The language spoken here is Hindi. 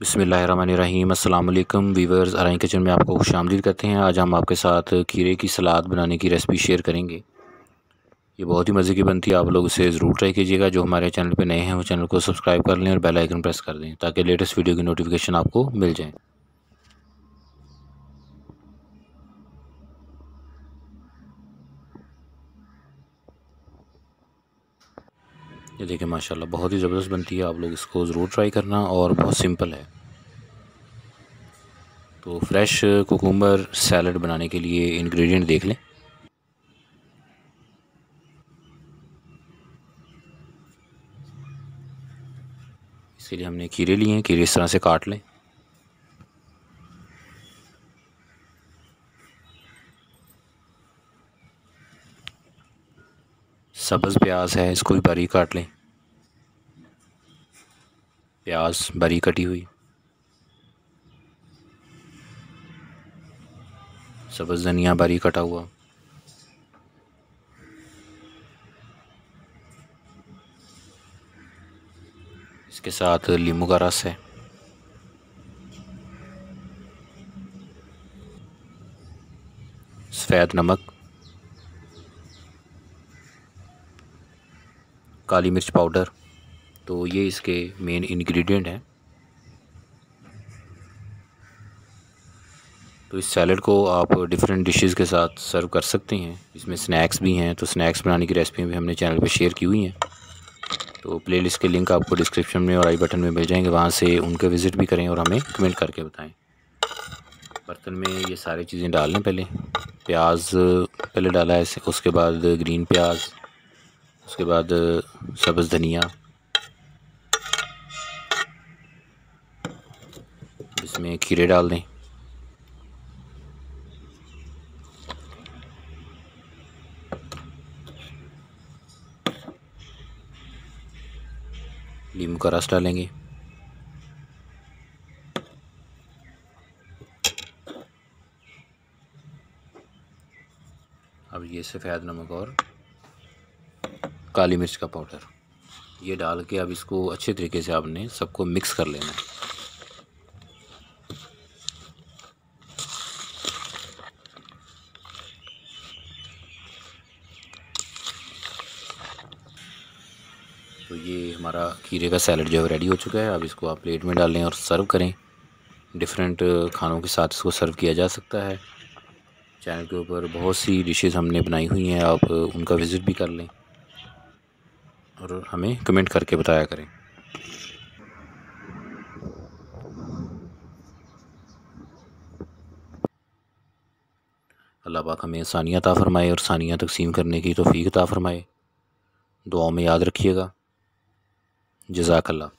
बिस्मिल्लाहिर्रहमानिर्रहीम। अस्सलाम वालेकुम वीवर्स, अराई किचन में आपको खुशामदीद करते हैं। आज हम आपके साथ खीरे की सलाद बनाने की रेसिपी शेयर करेंगे। ये बहुत ही मज़े की बनती है, आप लोग इसे ज़रूर ट्राई कीजिएगा। जो हमारे चैनल पे नए हैं वो चैनल को सब्सक्राइब कर लें और बेल आइकन प्रेस कर दें ताकि लेटेस्ट वीडियो की नोटिफिकेशन आपको मिल जाए। ये देखिए माशाल्लाह बहुत ही ज़बरदस्त बनती है, आप लोग इसको ज़रूर ट्राई करना और बहुत सिंपल है। तो फ्रेश कुकुम्बर सैलड बनाने के लिए इंग्रेडिएंट देख लें। इसके लिए हमने खीरे लिए हैं, खीरे इस तरह से काट लें। सब्ज़ प्याज है, इसको भी बारीक काट लें। प्याज बारीक कटी हुई, सब्ज़ धनिया बारीक कटा हुआ, इसके साथ नींबू का रस है, सफ़ेद नमक, काली मिर्च पाउडर। तो ये इसके मेन इंग्रेडिएंट हैं। तो इस सैलड को आप डिफरेंट डिशेस के साथ सर्व कर सकते हैं। इसमें स्नैक्स भी हैं, तो स्नैक्स बनाने की रेसिपी भी हमने चैनल पे शेयर की हुई हैं। तो प्लेलिस्ट के लिंक आपको डिस्क्रिप्शन में और आई बटन में मिल जाएंगे, वहाँ से उनके विज़िट भी करें और हमें कमेंट करके बताएं। बर्तन में ये सारी चीज़ें डाल लें। पहले प्याज पहले डाला है, उसके बाद ग्रीन प्याज, उसके बाद सब्ज़ धनिया, इसमें खीरे डाल दें। नींबू का रस डालेंगे। अब ये सफ़ेद नमक और काली मिर्च का पाउडर ये डाल के अब इसको अच्छे तरीके से आपने सबको मिक्स कर लेना है। तो ये हमारा खीरे का सैलड जो है रेडी हो चुका है। अब इसको आप प्लेट में डालें और सर्व करें। डिफरेंट खानों के साथ इसको सर्व किया जा सकता है। चैनल के ऊपर बहुत सी डिशेस हमने बनाई हुई हैं, आप उनका विज़िट भी कर लें और हमें कमेंट करके बताया करें। अल्लाह पाक हमें आसानियाँ अता फ़रमाए और आसानियाँ तक़सीम करने की तौफ़ीक अता फ़रमाए। दुआओं में याद रखिएगा। जज़ाकल्लाह।